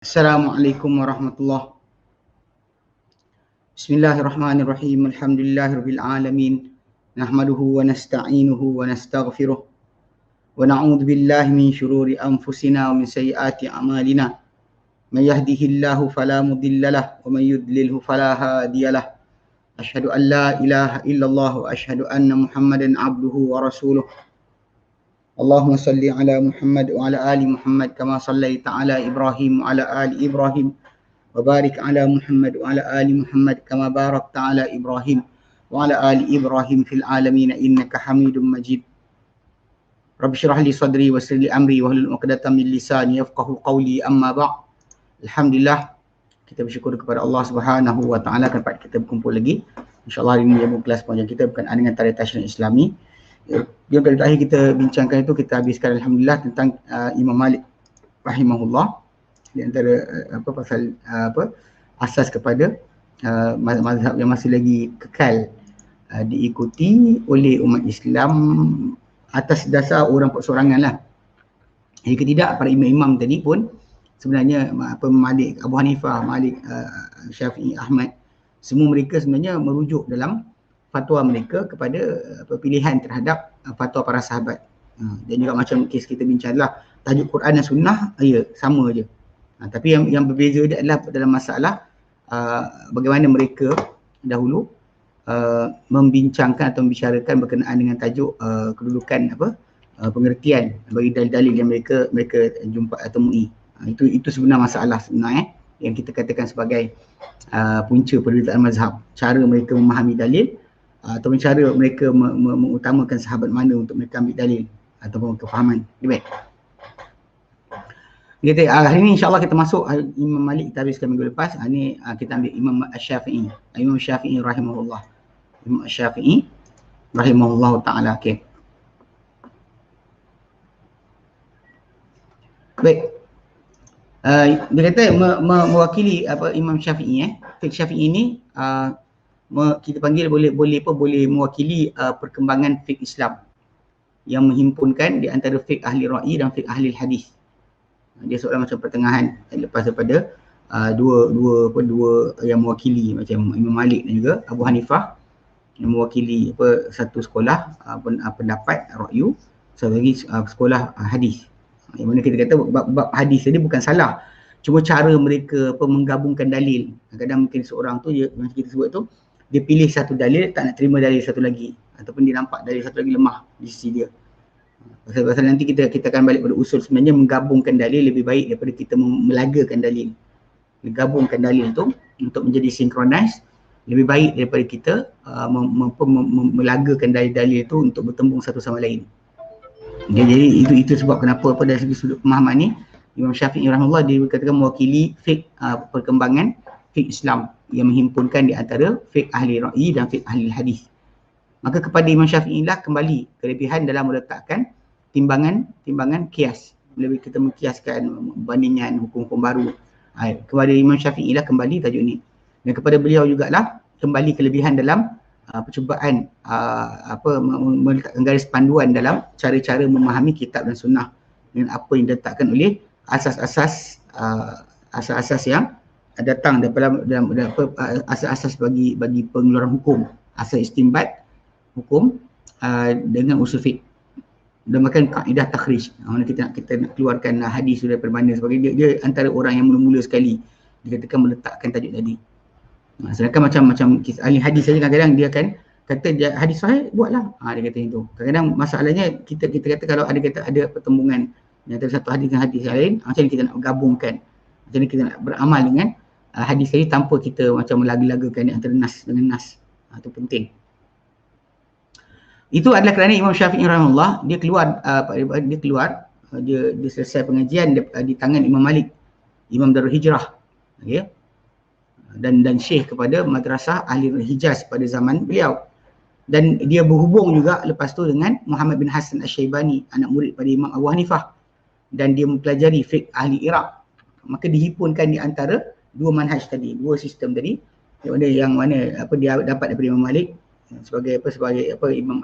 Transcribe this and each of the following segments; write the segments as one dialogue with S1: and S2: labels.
S1: Assalamualaikum warahmatullahi. Bismillahirrahmanirrahim. Alhamdulillahirabbil alamin. Nahmaduhu wa nasta'inuhu wa nastaghfiruh. Wa na'udzu billahi min shururi anfusina wa min sayyiati a'malina. May yahdihillahu fala mudhillalah wa may yudlilhu fala hadiyalah. Asyhadu an la ilaha illallah wa asyhadu anna Muhammadan abduhu wa rasuluh. Allahumma salli ala Muhammad wa ala ali Muhammad kama sallaita ala Ibrahim wa ala ali Ibrahim wa barik ala Muhammad wa ala ali Muhammad kama barakta ala Ibrahim wa ala ali Ibrahim fil alamin innaka Hamidum Majid. Rabbi shrah li sadri wa yassir li amri wahlul 'uqdatam min lisani yafqahu qawli, amma ba'd. Alhamdulillah, kita bersyukur kepada Allah Subhanahu wa taala dapat kita berkumpul lagi. Insya-Allah hari ini ilmu kelas panjang kita berkenaan dengan tarikh tasyrik Islami. Yang kali terakhir kita bincangkan itu, kita habiskan alhamdulillah tentang Imam Malik rahimahullah, di antara pasal asas kepada mazhab yang masih lagi kekal diikuti oleh umat Islam atas dasar orang persorangan lah. Jika tidak, para imam-imam tadi pun sebenarnya Malik, Abu Hanifah, Malik, Syafi'i, Ahmad, semua mereka sebenarnya merujuk dalam fatwa mereka kepada pilihan terhadap fatwa para sahabat. Dan juga macam kes kita bincang adalah tajuk Quran dan Sunnah, ya sama je. Tapi yang berbeza dia adalah dalam masalah bagaimana mereka dahulu membincangkan atau membicarakan berkenaan dengan tajuk kedudukan pengertian bagi dalil-dalil yang mereka jumpa atau temui. Itu sebenarnya masalah sebenarnya yang kita katakan sebagai punca perbezaan mazhab, cara mereka memahami dalil atau cara mereka mengutamakan sahabat mana untuk mereka ambil dalil ataupun kefahaman. Baik. Kita hari ini insya-Allah kita masuk Imam Malik, kita habiskan minggu lepas. Ini kita ambil Imam Syafi'i. Imam Syafi'i rahimahullah. Imam Syafi'i rahimahullah taala. Okey. Baik. Dia kata mewakili Imam Syafi'i Fiqh Syafi'i ini kita panggil boleh mewakili perkembangan fiqh Islam yang menghimpunkan di antara fiqh ahli ra'i dan fiqh ahli hadis. Dia seorang macam pertengahan lepas daripada dua yang mewakili macam Imam Malik dan juga Abu Hanifah yang mewakili satu sekolah pendapat ra'yu, satu lagi sekolah hadis. Yang mana kita kata bab hadis tadi bukan salah, cuma cara mereka menggabungkan dalil. Kadang-kadang mungkin seorang tu macam kita sebut tu, dia pilih satu dalil, tak nak terima dalil satu lagi, ataupun dia nampak dalil satu lagi lemah di sisi dia. Pasal nanti kita akan balik pada usul, sebenarnya menggabungkan dalil lebih baik daripada kita melagakan dalil. Menggabungkan dalil tu untuk menjadi synchronize lebih baik daripada kita melagakan dalil-dalil tu untuk bertembung satu sama lain. Jadi itu sebab kenapa dari segi sudut pemahaman ni Imam Syafi'i rahimahullah dia berkatakan mewakili fiqh perkembangan fiqh Islam yang menghimpunkan di antara fiqh ahli ra'i dan fiqh ahli hadis. Maka kepada Imam Syafi'i lah kembali kelebihan dalam meletakkan timbangan kias. Bila kita mengkiaskan bandingan hukum-hukum baru, kepada Imam Syafi'i lah kembali tajuk ni. Dan kepada beliau jugalah kembali kelebihan dalam percubaan meletakkan garis panduan dalam cara-cara memahami kitab dan sunnah dengan apa yang diletakkan oleh asas-asas yang datang dalam asas-asas bagi pengeluaran hukum, asas istinbat hukum dengan usul fiqh. Dan bahkan kaedah takhrij, mana kita nak keluarkan hadis daripada mana sebagainya. Dia antara orang yang mula-mula sekali dikatakan meletakkan tajuk tadi. Sedangkan macam ahli hadis saja kadang-kadang dia akan kata hadis sahih, buatlah. Dia kata itu. Kadang-kadang masalahnya kita kata kalau ada pertembungan antara satu hadis dengan hadis lain, macam ni kita nak gabungkan. Macam ni kita nak beramal dengan hadis tadi tanpa kita macam melaga-lagakan antara nas dengan nas. Itu penting. Itu adalah kerana Imam Syafi'i rahimahullah dia selesai pengajian di tangan Imam Malik, Imam Darul Hijrah. Okay? Dan syekh kepada madrasah ahli Hijaz pada zaman beliau. Dan dia berhubung juga lepas tu dengan Muhammad bin Hasan Asy-Syaibani, anak murid pada Imam Abu Hanifah. Dan dia mempelajari fiqh ahli Iraq. Maka dihimpunkan di antara dua manhaj tadi, dua sistem tadi, yang mana dia dapat daripada Imam Malik sebagai imam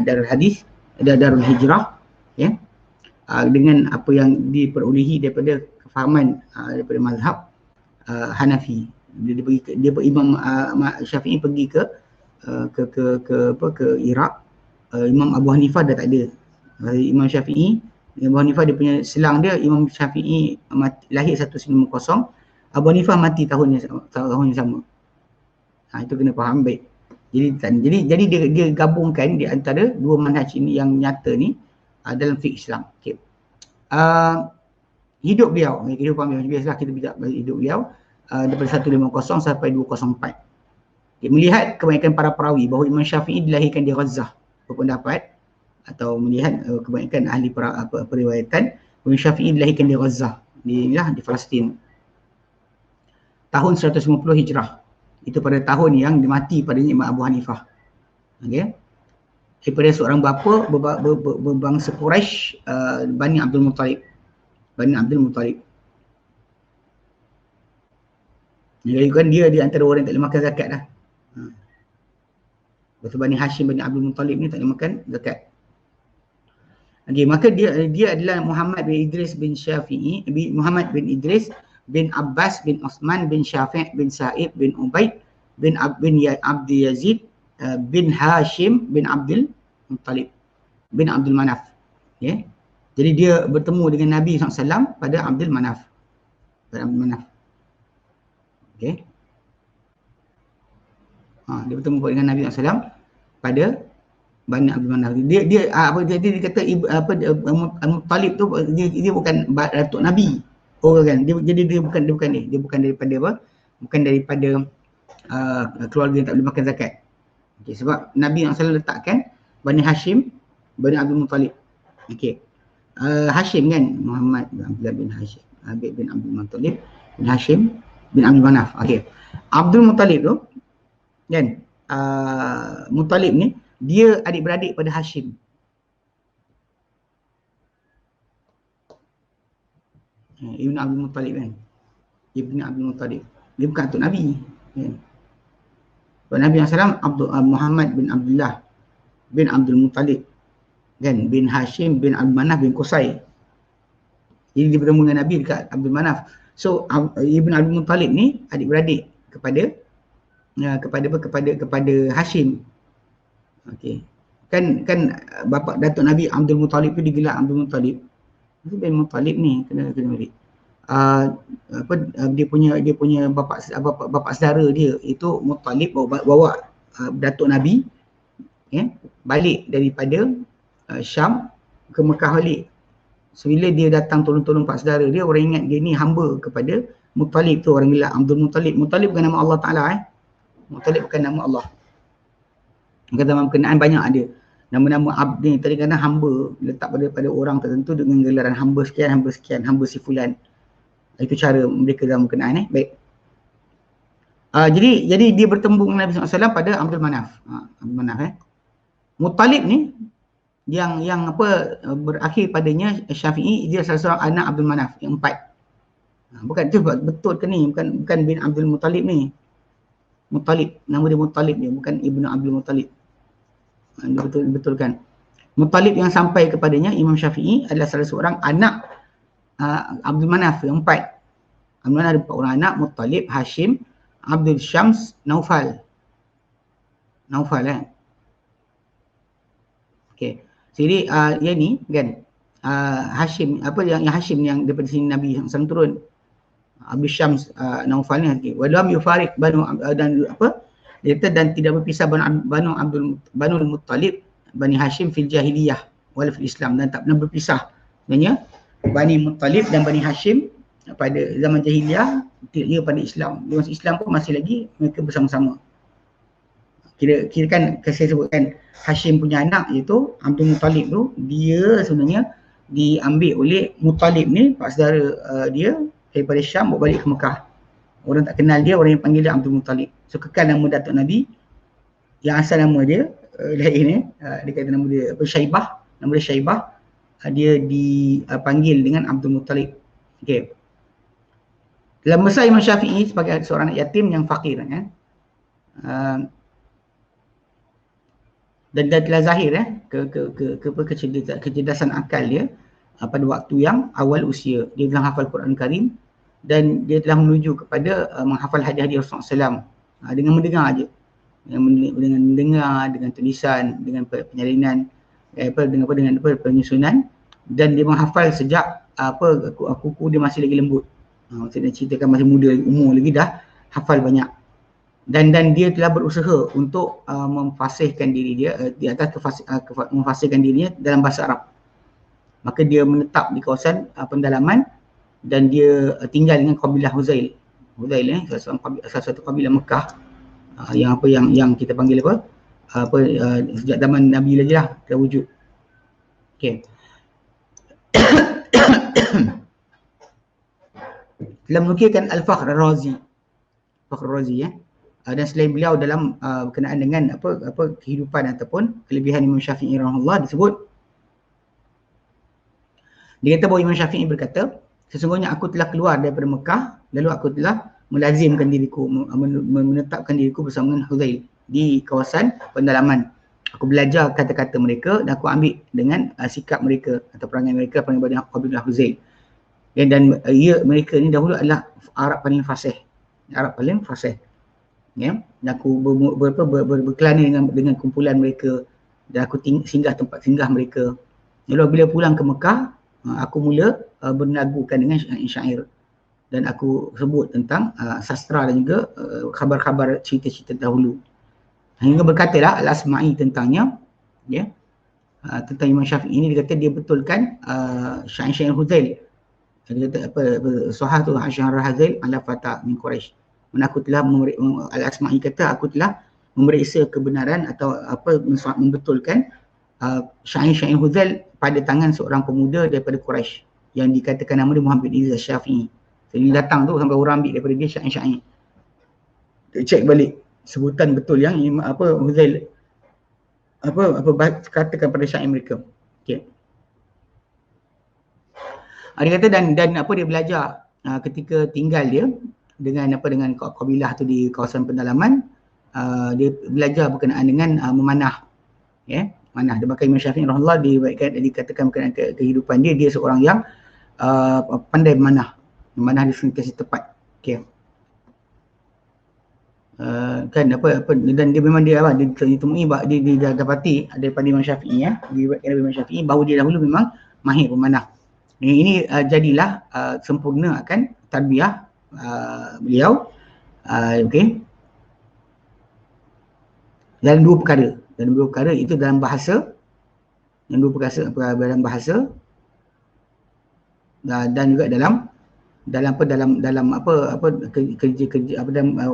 S1: Darul Hadis, Darul Hijrah, ya. Dengan apa yang diperolehi daripada fahaman daripada mazhab Hanafi. Dia Imam Syafi'i pergi ke Iraq. Imam Abu Hanifah dah tak ada. Imam Syafi'i, Abu Hanifah dia punya selang dia, Imam Syafi'i lahir 190, Abu Hanifah mati tahun yang sama. Itu kena faham baik. Jadi dia gabungkan di antara dua manhaj ini yang nyata ni dalam fiqh Islam. Okay. Hidup beliau, kehidupan beliau, biasalah kita bincang hidup beliau daripada 150 sampai 204. Okay. Melihat kebanyakan para perawi bahawa Imam Syafi'i dilahirkan di Gaza, berpendapat atau melihat kebanyakan ahli periwayatan, Imam Syafi'i dilahirkan di Gaza, di Palestin, tahun 150 Hijrah. Itu pada tahun yang dimati padanya Imam Abu Hanifah. Okey. Daripada seorang bapa berbangsa Quraisy, Bani Abdul Muttalib. Jadi kan dia di antara orang yang tak boleh makan zakat dah. Lepas Bani Hashim, Bani Abdul Muttalib ni tak boleh makan zakat. Okey, maka dia adalah Muhammad bin Idris bin Syafi'i, Muhammad bin Idris bin Abbas bin Osman bin Syafi' bin Sa'ib bin Ubaid bin Abdul Yazid bin Hashim bin Abdul Muttalib bin Abdul Manaf. Okay. Jadi dia bertemu dengan Nabi SAW pada Abdul Manaf. Okay. Dia bertemu dengan Nabi SAW pada Bani Abdul Manaf. Dia kata Muttalib tu dia bukan datuk Nabi. Kan. Dia bukan daripada apa? Bukan daripada keluarga yang tak boleh makan zakat. Okay, sebab Nabi SAW letakkan Bani Hashim, Bani Abdul Muttalib. Okey. Hashim kan, Muhammad bin Abdullah bin Hashim, Habib bin Abdul Muttalib bin Hashim bin Abdul Manaf. Okey. Abdul Muttalib tu kan, Muttalib ni dia adik-beradik pada Hashim. Ibn Abdul Muttalib kan. Ibn Abdul Muttalib. Dia bukan atuk Nabi. Kan. Nabi SAW Muhammad bin Abdullah bin Abdul Muttalib kan, bin Hashim bin Abdul Manaf bin Qusay. Jadi dia bertemu dengan Nabi dekat Abdul Manaf. So Ibn Abdul Muttalib ni adik-beradik kepada Hashim. Okey. Kan bapa datuk Nabi Abdul Muttalib tu digelar Abdul Muttalib. Itu bin Muttalib ni kena beri. Dia punya bapa saudara dia itu Muttalib bawa datuk Nabi balik daripada Syam ke Mekah balik. So bila dia datang tolong pak saudara dia, orang ingat dia ni hamba kepada Muttalib tu, orang gelar Abdul Muttalib. Muttalib bukan nama Allah Taala Muttalib bukan nama Allah. Kata dalam berkenaan banyak ada nama-nama abd ni, tadi kadang hamba letak pada orang tertentu dengan gelaran hamba sekian, hamba si fulan. Itu cara mereka dalam berkenaan baik. Jadi dia bertemu dengan Nabi SAW pada Abdul Manaf. Abdul Manaf Muttalib ni yang berakhir padanya Syafi'i, dia salah seorang anak Abdul Manaf yang 4. Bukan tu betul ke ni, bukan bin Abdul Muttalib ni. Muttalib, nama dia Muttalib dia, bukan Ibnu Abdul Muttalib. Betul kan? Muttalib yang sampai kepadanya Imam Syafi'i adalah salah seorang anak Abdul Manaf yang 4. Abdul Manaf ada 4 orang anak, Muttalib, Hashim, Abdul Syams, Naufal Okey. Jadi yang ni kan Hashim, yang Hashim yang daripada sini Nabi SAW turun. Abdul Syams, Naufal ni okey. Walam yufarik banu dan tidak berpisah Banu Muttalib, Bani Hashim fil jahiliyah wala fil Islam, dan tak pernah berpisah sebenarnya Bani Muttalib dan Bani Hashim pada zaman jahiliyah, dia pada Islam. Di masa Islam pun masih lagi mereka bersama-sama. Kira kan saya sebutkan Hashim punya anak iaitu Abdul Muttalib tu, dia sebenarnya diambil oleh Muttalib ni, pak saudara dia daripada Syam bawa balik ke Mekah. Orang tak kenal dia, orang yang panggil dia Abdul Muttalib. So kekal nama datuk Nabi yang asal nama dia lahir ni, dia kata nama dia Syaibah, nama dia Syaibah, dia dipanggil dengan Abdul Muttalib. Okey. Dalam masa Imam Syafi'i sebagai seorang anak yatim yang fakir dan telah zahir kecerdasan akal dia, pada waktu yang awal usia. Dia telah hafal Quran Karim dan dia telah menuju kepada menghafal hadis-hadis Rasulullah SAW dengan mendengar aja. Dengan mendengar, dengan tulisan, dengan penyalinan, dengan penyusunan, dan dia menghafal sejak kuku dia masih lagi lembut. Maksudnya ceritakan masih muda, umur lagi dah hafal banyak. Dan dia telah berusaha untuk memfasihkan diri dia di atas memfasihkan dirinya dalam bahasa Arab. Maka dia menetap di kawasan pendalaman dan dia tinggal dengan kabilah Huzail. Huzail salah satu kabilah Mekah yang kita panggil sejak zaman Nabi lagi lah terwujud. Okey. Telah menukilkan Al-Fakhr Ar-Razi. Fakhr Ar-Razi dan selain beliau dalam berkenaan dengan kehidupan ataupun kelebihan Imam Syafi'i rahimahullah disebut, dia kata bahawa Imam Syafi'i berkata, sesungguhnya aku telah keluar daripada Mekah, lalu aku telah melazimkan diriku, menetapkan diriku bersama dengan Huzail di kawasan pendalaman. Aku belajar kata-kata mereka dan aku ambil dengan sikap mereka atau perangai mereka pada kabilah Huzail. Dan mereka ni dahulu adalah Arab paling fasih. Ya, dan aku berkelana dengan kumpulan mereka dan aku singgah tempat singgah mereka. Lalu bila pulang ke Mekah, aku mula bernagukan dengan syair dan aku sebut tentang sastra dan juga khabar-khabar cerita-cerita dahulu. Hingga berkatalah Al-Asma'i tentangnya, ya, tentang Imam Syafi'i ini, dia kata dia betulkan syair-syair Huzail. Dia kata sahatu Asy'ar Huzail ala fata min Quraisy. Aku telah Al-Asma'i kata aku telah memeriksa kebenaran atau membetulkan syair-syair Huzail pada tangan seorang pemuda daripada Quraisy yang dikatakan nama dia Muhammad Idris Syafi'i. Jadi datang tu sampai orang ambil daripada dia syair-syair. Cek balik sebutan betul yang Huzail katakan pada syair mereka. Okey. Dia kata dan dia belajar ketika tinggal dia dengan kabilah tu di kawasan pendalaman, dia belajar berkenaan dengan memanah, ya, manah. Dia pakai Imam Syafi'i rahimahullah dikatakan berkenaan kehidupan dia seorang yang pandai memanah di sentiasa tepat. Okey. Dan dia memang dia ditemui dia dapati daripada Imam Syafi'i, diriwayatkan dari Imam Syafi'i bahawa dia dahulu memang mahir memanah. Ini jadilah sempurna akan tarbiyah beliau. Okey. Dalam dua perkara itu dalam bahasa, dan juga dalam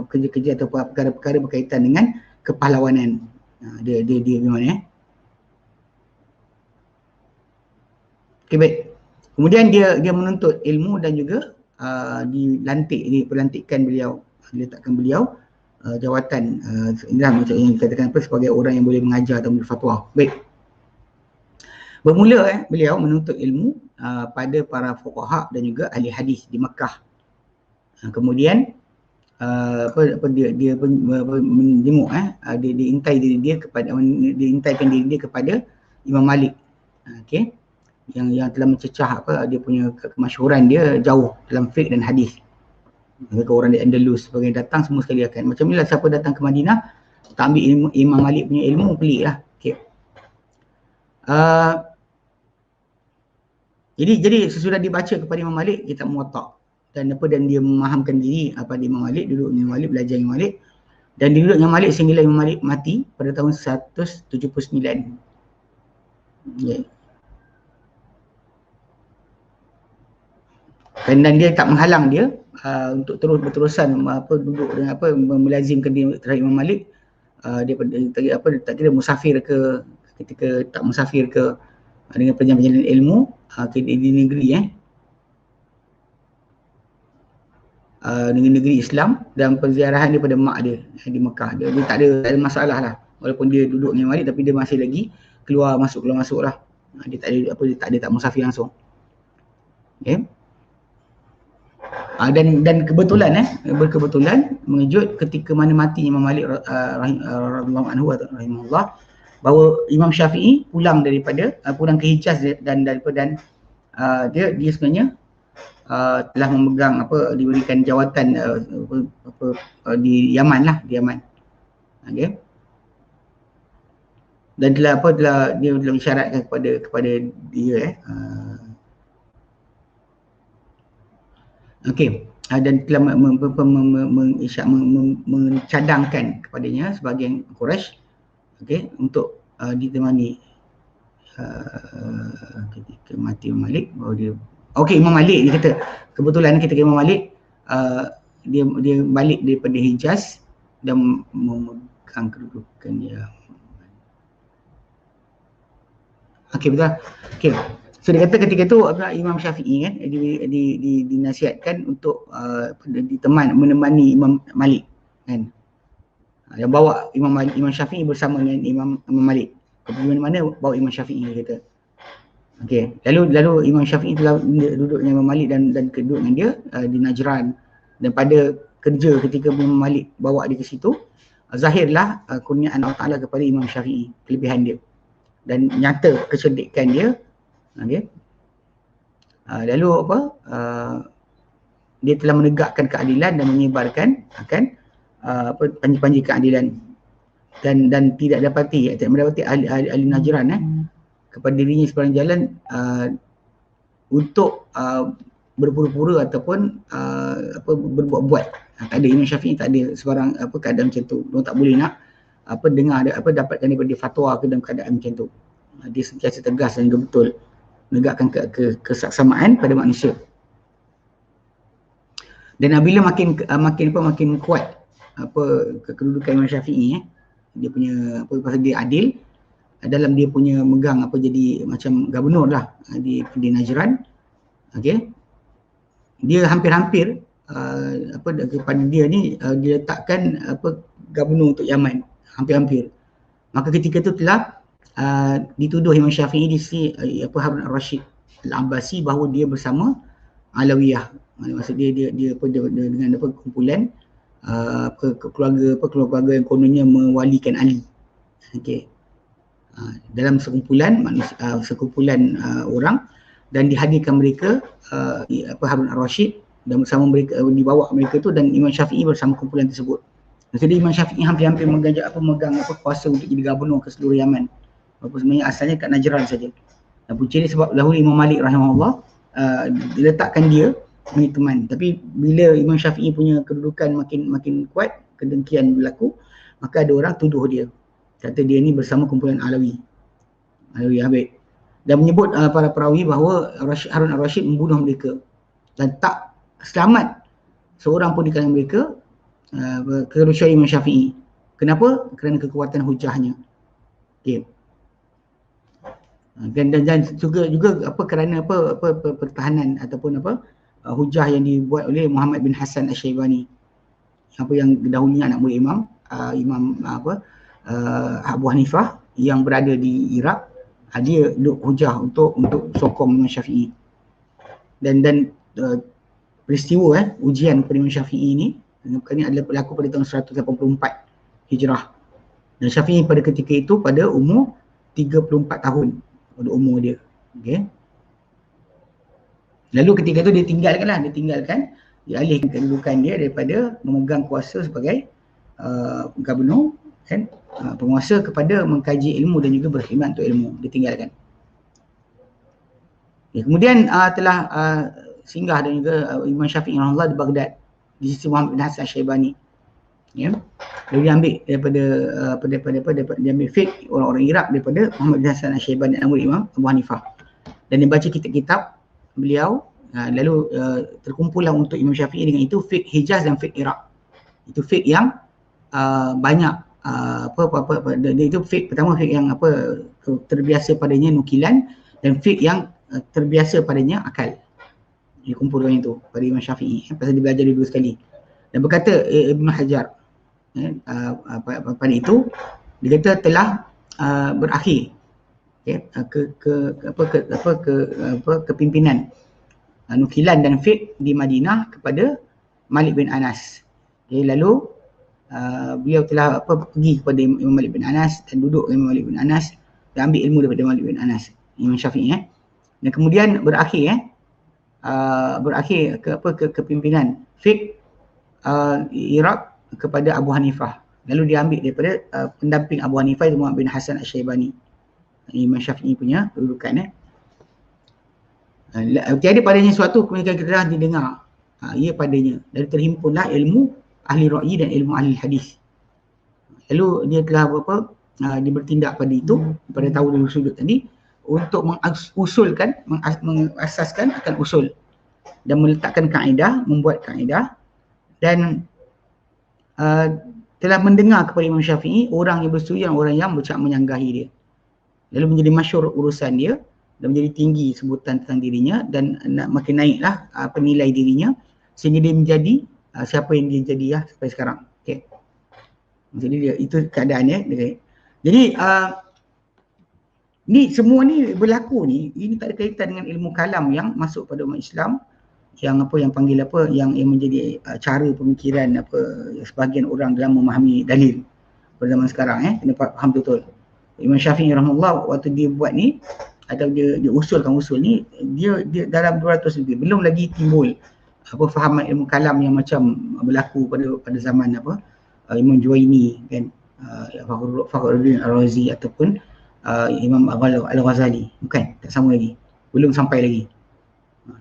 S1: kerja-kerja atau perkara-perkara berkaitan dengan kepahlawanan. Dia memang, ya. Okey, baik. Kemudian dia menuntut ilmu dan juga pelantikan beliau, diletakkan beliau jawatan inilah macam yang dikatakan sebagai orang yang boleh mengajar atau berfatwa. Baik. Bermula beliau menuntut ilmu pada para fuqaha dan juga ahli hadis di Mekah. Kemudian dia menjenguk dia diintaikan diri dia kepada Imam Malik. Okey. Yang telah mencecah dia punya kemasyhuran dia jauh dalam fiqh dan hadis. Mereka orang di Andalus sebagai datang semua sekali akan. Macam inilah siapa datang ke Madinah tak ambil ilmu, Imam Malik punya ilmu, peliklah. Okey. Jadi sesudah dibaca kepada Imam Malik kitab Muwatta dan dia memahamkan diri pada Imam Malik, duduk dengan Imam Malik, belajar Imam Malik, dan dia duduk dengan Malik sehingga Imam Malik mati pada tahun 179. Okay. Dan dia tak menghalang dia untuk berterusan duduk dengan melazimkan diri terhadap Imam Malik. Dia tak kira musafir ke, ketika tak musafir ke, dengan perjalanan ilmu di negeri dengan negeri Islam, dan penziarahan daripada mak dia di Mekah. Dia tak ada masalah lah, walaupun dia duduk dengan Malik tapi dia masih lagi keluar masuk lah. Dia tak musafir langsung. Okay. Dan berkebetulan mengejut ketika mana mati Imam Malik radhiyallahu anhu rahimahullah, bahawa Imam Syafi'i pulang ke Hijaz dan dia sebenarnya telah memegang diberikan jawatan di Yaman lah, di Yaman. Okey. Dan dia telah isyaratkan kepada dia okey. Dan telah mencadangkan kepadanya sebahagian Quraisy, okey, untuk ditemani ketika mati Imam Malik bahawa dia Imam Malik, dia kata kebetulan ketika Imam Malik dia balik daripada Hijaz dan memegang kedudukan dia. Okey, betul. Okey. So dia kata ketika itu Imam Syafi'i kan dinasihatkan untuk menemani Imam Malik kan. Dia bawa Imam Syafi'i bersama dengan Imam Malik. Ke mana-mana bawa Imam Syafi'i, dia kata. Okey, lalu Imam Syafi'i telah duduk dengan Imam Malik dan duduk dengan dia di Najran. Dan pada kerja ketika Imam Malik bawa dia ke situ, zahirlah kurniaan Allah Ta'ala kepada Imam Syafi'i, kelebihan dia. Dan nyata kecerdikan dia. Okey. Lalu dia telah menegakkan keadilan dan menyebarkan akan panji-panji keadilan dan tidak mendapati ahli Najran kepada dirinya sepanjang jalan untuk berpura-pura ataupun berbuat-buat. Tak ada, Imam Syafi'i tak ada sebarang keadaan macam tu. Dia tak boleh nak dapatkan daripada fatwa ke dalam keadaan macam tu. Dia sentiasa tegas dan betul menegakkan kesaksamaan pada manusia. Dan bila makin kuat kedudukan Imam Syafi'i, dia punya pasal dia adil dalam dia punya megang jadi macam gubernur lah di Najran. Okey, dia hampir-hampir kepada dia ni dia letakkan gubernur untuk Yaman, hampir-hampir. Maka ketika itu telah dituduh Imam Syafi'i di sisi Harun al-Rashid al-Abbasi bahawa dia bersama Alawiyah. Maksud dia dengan kumpulan keluarga yang kononnya mewalikan Ali. Okey. Dalam sekumpulan orang, dan dihadirkan mereka Harun al-Rashid, dan bersama mereka dibawa mereka tu, dan Imam Syafi'i bersama kumpulan tersebut. Jadi Imam Syafi'i hampir-hampir memegang kuasa untuk jadi gubernur ke seluruh Yaman. Walaupun sebenarnya asalnya kat Najran saja. Dan punca ni sebab dahulu Imam Malik rahimahullah diletakkan dia sebagai teman. Tapi bila Imam Syafi'i punya kedudukan makin kuat, kedengkian berlaku, maka ada orang tuduh dia. Kata dia ni bersama kumpulan Alawi Habib. Dan menyebut para perawi bahawa Harun al-Rashid membunuh mereka. Dan tak selamat seorang pun di kalangan mereka kerusuhan Imam Syafi'i. Kenapa? Kerana kekuatan hujahnya. Okey. Dan juga kerana pertahanan ataupun hujah yang dibuat oleh Muhammad bin Hasan Asy-Syaibani, yang dahulunya anak murid Imam Abu Hanifah yang berada di Iraq. Dia duk hujah untuk sokong Imam Syafi'i. Dan peristiwa ujian kepada Imam Syafi'i ini adalah berlaku pada tahun 184 Hijrah. Dan Syafi'i pada ketika itu pada umur 34 tahun pada umur dia. Okey. Lalu ketika itu dia alihkan kedudukan dia daripada memegang kuasa sebagai gubernur kan, penguasa, kepada mengkaji ilmu dan juga berkhidmat untuk ilmu. Dia tinggalkan. Kemudian telah singgah dan juga Imam Syafi'i rahimahullah di Baghdad di sisi Muhammad bin Hasan Asy-Syaibani. Ya. Dia ambil daripada dia ambil fiqh orang-orang Iraq daripada Muhammad bin Hasan Asy-Syaibani, anak murid Imam Abu Hanifah. Dan dia baca kitab-kitab beliau, lalu terkumpulah untuk Imam Syafi'i dengan itu fiqh Hijaz dan fiqh Iraq. Itu fiqh yang banyak itu fiqh pertama, fiqh yang terbiasa padanya nukilan, dan fiqh yang terbiasa padanya akal. Dia kumpulkan itu pada Imam Syafi'i pasal dia belajar dulu sekali. Dan berkata Ibn Hajar pada itu, dia kata telah berakhir kepimpinan nukilan dan fiqh di Madinah kepada Malik bin Anas. Lalu beliau telah pergi kepada Imam Malik bin Anas dan duduk dengan Imam Malik bin Anas dan ambil ilmu daripada Malik bin Anas, Imam Syafi'i. Dan kemudian berakhir kepimpinan fiqh Iraq kepada Abu Hanifah. Lalu diambil daripada pendamping Abu Hanifah itu Muhammad bin Hasan Asy-Syaibani. Imam Syafi'i punya kedudukan. Tiada padanya suatu kemudian kita dah didengar. Ia padanya. Dan terhimpunlah ilmu ahli ra'yi dan ilmu ahli hadis. Lalu dia telah dia bertindak pada itu, pada tahu dari sudut tadi, untuk mengasaskan akan usul dan meletakkan kaedah, membuat kaedah, dan telah mendengar kepada Imam Syafi'i orang yang bersetuju dan orang yang menyanggahi dia. Lalu menjadi masyhur urusan dia dan menjadi tinggi sebutan tentang dirinya dan makin naiklah penilai dirinya sehingga dia menjadi siapa yang dia jadi sampai sekarang. Okey. Jadi dia itu keadaannya. Jadi ni semua ni berlaku ni, ini tak ada kaitan dengan ilmu kalam yang masuk pada umat Islam yang menjadi cara pemikiran sebahagian orang dalam memahami dalil pada zaman sekarang. Kena faham betul. Imam Syafi'i rahimahullah waktu dia buat ni atau dia usulkan usul ni, dia dalam 200 lebih belum lagi timbul fahaman ilmu kalam yang macam berlaku pada zaman Imam Juwaini kan, Fakhruddin Ar-Razi ataupun Imam Al-Ghazali. Bukan, tak sama lagi, belum sampai lagi.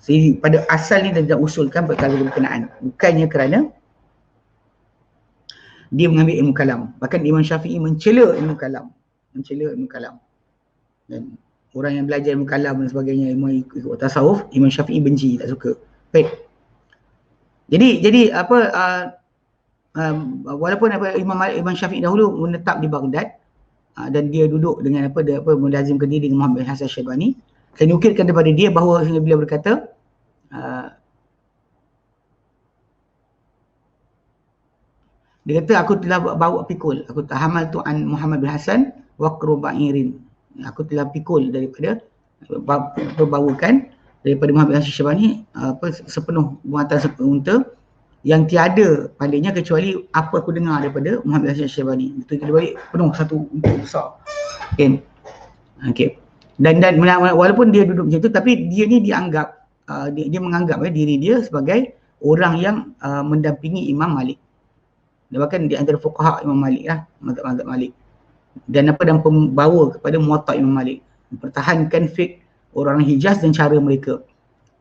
S1: Jadi pada asal ni dia usulkan perkara berkenaan, bukannya kerana dia mengambil ilmu kalam. Bahkan Imam Syafi'i mencela ilmu kalam. Dan orang yang belajar ilmu kalam dan sebagainya, ilmu tasawuf, Imam Syafi'i benci, tak suka. Baik. Jadi walaupun Imam Syafi'i dahulu menetap di Baghdad dan dia duduk dengan melazimkan diri dengan Muhammad bin Hasan Asy-Syaibani. Saya nukilkan daripada dia bahawa beliau berkata dia kata aku telah bawa pikul, aku tahamal tu an Muhammad bin Hasan waqru ba'irin. Aku telah pikul daripada bawakan daripada Muhammad bin Hasan Asy-Syaibani sepenuh muatan unta yang tiada padanya kecuali apa aku dengar daripada Muhammad bin Hasan Asy-Syaibani. Itu dia balik penuh satu unta besar. Okey. Dan walaupun dia duduk macam tu, tapi dia ni dianggap dia menganggap diri dia sebagai orang yang mendampingi Imam Malik. Dan bahkan di antara fuqaha Imam Malik lah, mazhab Malik. Dan pembawa kepada Muwatta' Imam Malik, mempertahankan fiqh orang Hijaz dan cara mereka.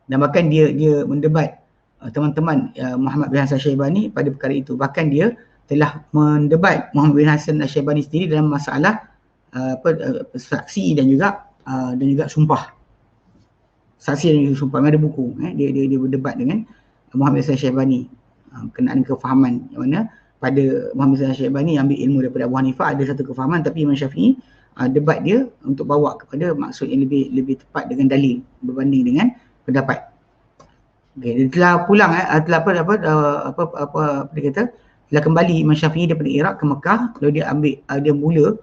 S1: Dan bahkan dia mendebat teman-teman Muhammad bin Hasan Asy-Syaibani pada perkara itu. Bahkan dia telah mendebat Muhammad bin Hasan Asy-Syaibani sendiri dalam masalah saksi dan juga sumpah. Saksi dan juga sumpah. Ada buku dia berdebat dengan Muhammad bin Hasan Asy-Syaibani berkenaan kefahaman yang mana pada Muhammad bin Hasan Asy-Syaibani ambil ilmu daripada Abu Hanifah ada satu kefahaman, tapi Imam Syafi'i debat dia untuk bawa kepada maksud yang lebih tepat dengan dalil berbanding dengan pendapat. Okey, dia telah pulang telah dia kata telah kembali Imam Syafi'i daripada Iraq ke Mekah. Lalu dia mula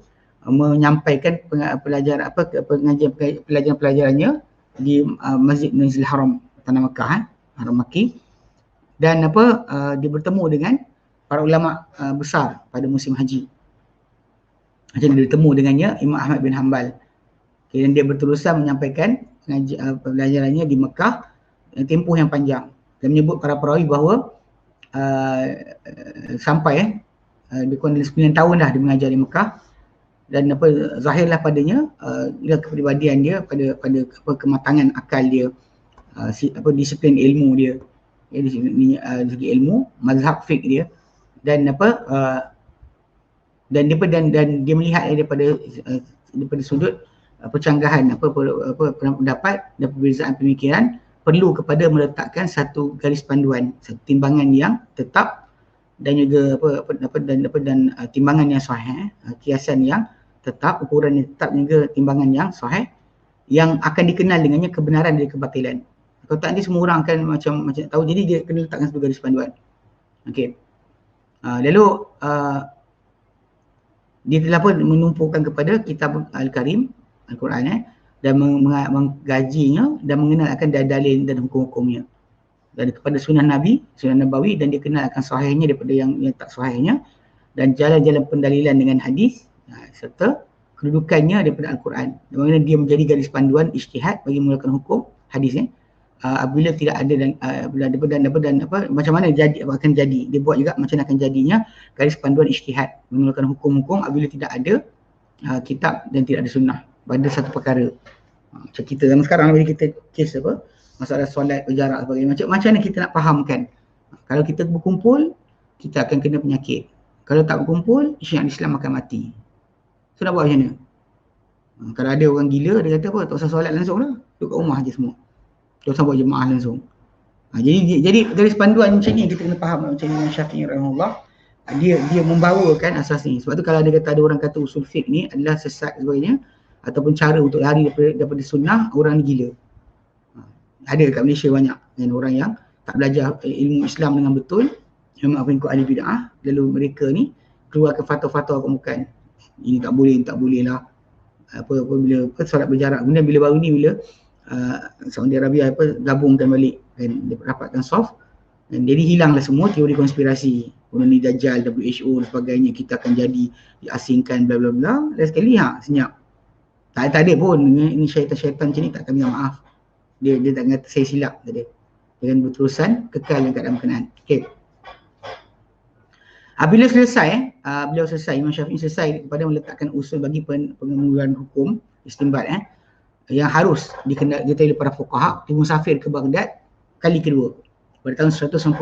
S1: menyampaikan pelajaran-pelajarannya di Masjid Nazil Haram Tanah Mekah, Haram Makki. Dan dia bertemu dengan para ulama besar pada musim haji. Macam dia bertemu dengannya Imam Ahmad bin Hanbal. Okay, dan dia berterusan menyampaikan pelajarannya di Mekah tempoh yang panjang. Dan menyebut para perawi bahawa sampai lebih kurang 9 tahun dah dia mengajar di Mekah. Dan zahirlah padanya kepribadian dia pada kematangan akal dia, disiplin ilmu dia, dari segi ilmu, mazhab fiqh dia, dan dan dia melihat daripada sudut percanggahan pendapat dan perbezaan pemikiran perlu kepada meletakkan satu garis panduan, satu timbangan yang tetap dan juga dan timbangan yang sahih, kiasan yang tetap, ukuran yang tetap, juga timbangan yang sahih yang akan dikenal dengannya kebenaran dan kebatilan. Kalau tak nanti semua orang akan macam tahu, jadi dia kena letakkan satu garis panduan. Okey. Lalu dia telah pun menumpukan kepada kitab Al-Karim, Al-Quran dan menggajinya dan mengenal akan dalil dan hukum-hukumnya. Dan kepada sunnah Nabi, sunnah Nabawi, dan dia kenal akan sahihnya daripada yang tak sahihnya, dan jalan-jalan pendalilan dengan hadis serta kedudukannya daripada Al-Quran. Bagaimana dia menjadi garis panduan ijtihad bagi mengeluarkan hukum hadis apabila tidak ada dan macam mana jadi akan jadi. Dia buat juga macam mana akan jadinya garis panduan ijtihad mengeluarkan hukum-hukum apabila tidak ada kitab dan tidak ada sunnah pada satu perkara. Macam kita zaman sekarang bila kita kes masalah solat, berjarak sebagainya, macam mana kita nak fahamkan. Kalau kita berkumpul, kita akan kena penyakit. Kalau tak berkumpul, syiar Islam akan mati. So nak buat macam mana? Kalau ada orang gila, dia kata apa, tak usah solat langsung lah, duduk kat rumah je semua, tak usah buat jemaah langsung. Jadi garis panduan macam ni kita kena faham. Macam Imam Syafi'i rahimahullah, dia membawakan asas ni. Sebab tu kalau ada orang kata usul fiqh ni adalah sesat sebagainya, ataupun cara untuk lari daripada sunnah, orang ni gila. Ada kat Malaysia banyak kan, orang yang tak belajar ilmu Islam dengan betul, memang pengikut ahli bid'ah, lalu mereka ni keluarkan fatwa-fatwa bukan ini tak boleh lah, bila solat berjarak. Kemudian bila baru ni bila Saudi Arabia gabungkan balik kan, dia rapatkan soft, dan jadi hilanglah semua teori konspirasi koloni Dajjal, WHO dan sebagainya, kita akan jadi diasingkan bla bla bla. Dan sekali senyap, tak ada pun ini syaitan-syaitan macam ni, tak akan minta maaf. Dia tak kata saya silap tadi, dengan berterusan kekal dalam keadaan berkenaan. Okey. Bila selesai, beliau selesai, Imam Syafi'i selesai kepada meletakkan usul bagi pengemuluan hukum istinbat yang harus diketahui oleh para fuqaha, dia musafir ke Baghdad kali kedua pada tahun 195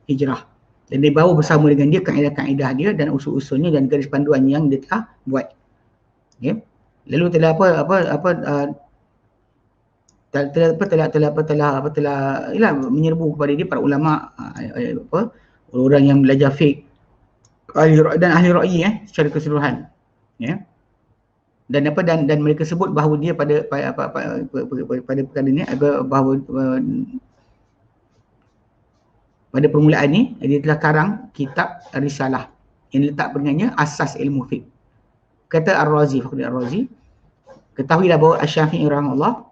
S1: Hijrah, dan dia bawa bersama dengan dia kaedah-kaedah dia dan usul-usulnya dan garis panduan yang dia telah buat. Okay. Lalu telah menyerbu kepada dia para ulama, orang yang belajar fiqh, ahli ra'yi secara keseluruhan, dan mereka sebut bahawa dia pada perkara ni, bahawa pada permulaan ni dia telah karang kitab Risalah yang letak peringkatnya asas ilmu fiqh. Kata Ar-Razi, Fakhruddin Ar-Razi, ketahuilah bahawa Asy-Syafi'i rahimahullah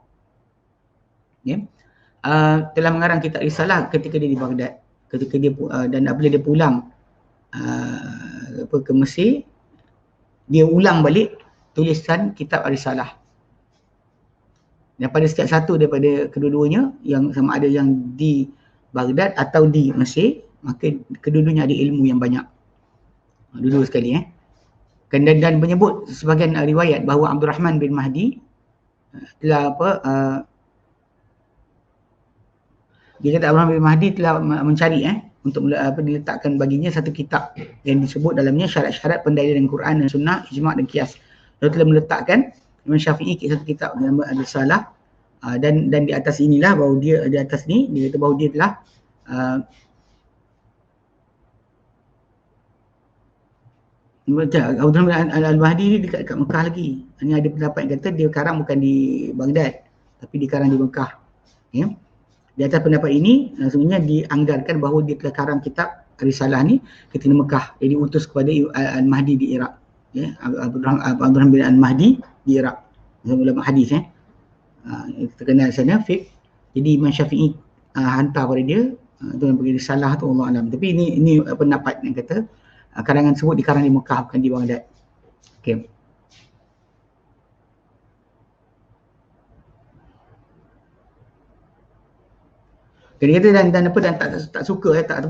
S1: telah mengarang kitab Risalah ketika dia di Baghdad, ketika dia dan apabila dia pulang ke Mesir, dia ulang balik tulisan kitab Risalah. Dan pada setiap satu daripada kedua-duanya, yang sama ada yang di Baghdad atau di Mesir, maka kedua-duanya ada ilmu yang banyak. Dua-dua sekali dan menyebut sebahagian riwayat bahawa Abdul Rahman bin Mahdi telah dia kata Abdul Rahman bin Mahdi telah mencari untuk diletakkan baginya satu kitab yang disebut dalamnya syarat-syarat pendalilan Quran dan Sunnah, Ijma' dan Qiyas. Lalu telah meletakkan Imam Syafi'i satu kitab nama Risalah, dan di atas inilah bahawa dia di atas ni dia kata bahawa dia telah Abdul Rahman Al-Mahdi ni dekat Mekah lagi. Ini ada pendapat yang kata dia karang bukan di Baghdad, tapi dia karang di Mekah. Di atas pendapat ini sebenarnya dianggarkan bahawa dia telah karang kitab Risalah ni ketika Mekah. Dia diutus kepada Al-Mahdi di Iraq. Abdul Rahman bin Al-Mahdi di Iraq. Ulama hadis terkenal sana fiqh. Jadi Imam Syafi'i hantar pada dia tu yang bagi Risalah tu, Allah alam. Tapi ini pendapat yang kata karangan tersebut dikarang di Mekah bukan di Baghdad. Okey. Dia kata dan tak suka tak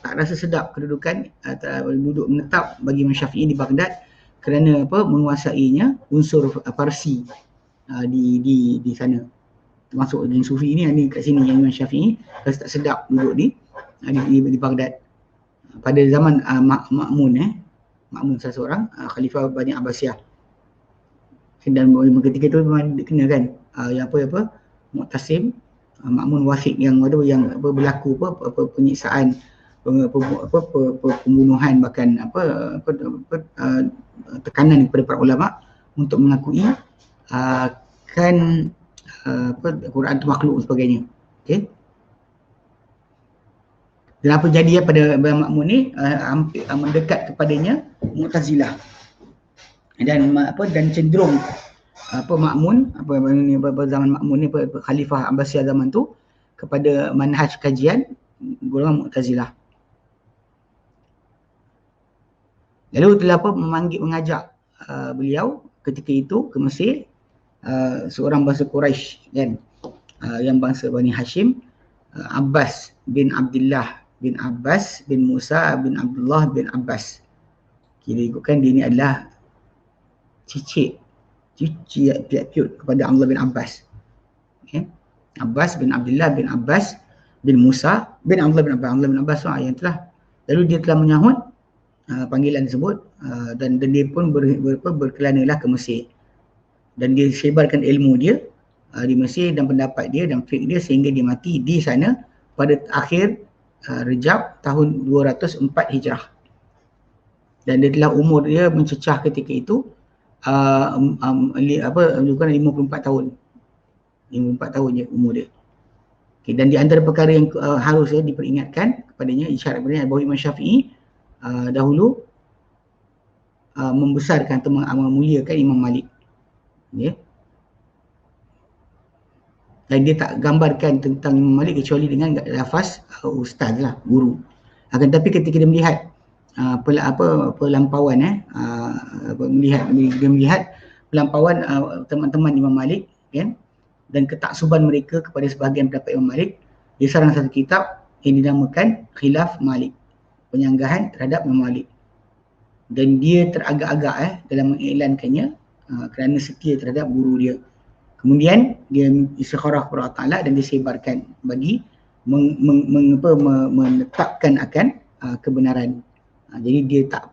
S1: rasa sedap kedudukan duduk menetap bagi Imam Syafi'i di Baghdad kerana menguasainya unsur Parsi di sana. Termasuk dengan Sufi ni kat sini yang Imam Syafi'i rasa tak sedap duduk di Baghdad. Pada zaman Ma'mun salah seorang khalifah Bani Abbasiyah. Dan ketika itu memang kena kan yang Mu'tasim, Ma'mun Wathiq yang berlaku penyiksaan, pembunuhan, bahkan tekanan kepada para ulama untuk mengakui kan Quran itu makhluk dan sebagainya. Okey. Dan apa jadi pada Ma'mun ni hampir mendekat kepadanya Mu'tazilah. Dan cenderung Ma'mun zaman Ma'mun ni Khalifah Abbasiyah zaman tu kepada manhaj kajian golongan Mu'tazilah. Lalu telah mengajak beliau ketika itu ke Mesir, seorang bangsa Quraisy kan, yang bangsa Bani Hashim, Abbas bin Abdullah bin Abbas bin Musa bin Abdullah bin Abbas. Kira ikutkan dia ni adalah cicit piat-piut kepada Abdullah bin Abbas. Okay. Abbas bin Abdullah bin Abbas bin Musa bin Abdullah bin Abbas. Abdullah bin Abbas yang telah, lalu dia telah menyahut panggilan tersebut, dan dia pun berkelanalah ke Mesir, dan dia sebarkan ilmu dia di Mesir dan pendapat dia dan fiqh dia sehingga dia mati di sana pada akhir Rejab tahun 204 Hijrah. Dan dia telah umur dia mencecah ketika itu bukan 54 tahun. 54 tahun je umur dia. Okay, dan di antara perkara yang harus diperingatkan kepadanya, isyarat kepadanya bahawa Imam Syafi'i dahulu membesarkan atau memuliakan Imam Malik. Okay. Dan dia tak gambarkan tentang Imam Malik kecuali dengan lafaz ustaz lah, guru. Akan tetapi ketika dia melihat pelampauan dia melihat pelampauan teman-teman Imam Malik kan, dan ketaksuban mereka kepada sebahagian pendapat Imam Malik, dia sarang satu kitab yang dinamakan Khilaf Malik, penyanggahan terhadap Imam Malik. Dan dia teragak-agak dalam mengiklankannya kerana setia terhadap guru dia. Kemudian dia istikharah kepada Allah Ta'ala dan disebarkan bagi menetapkan akan kebenaran. Jadi dia tidak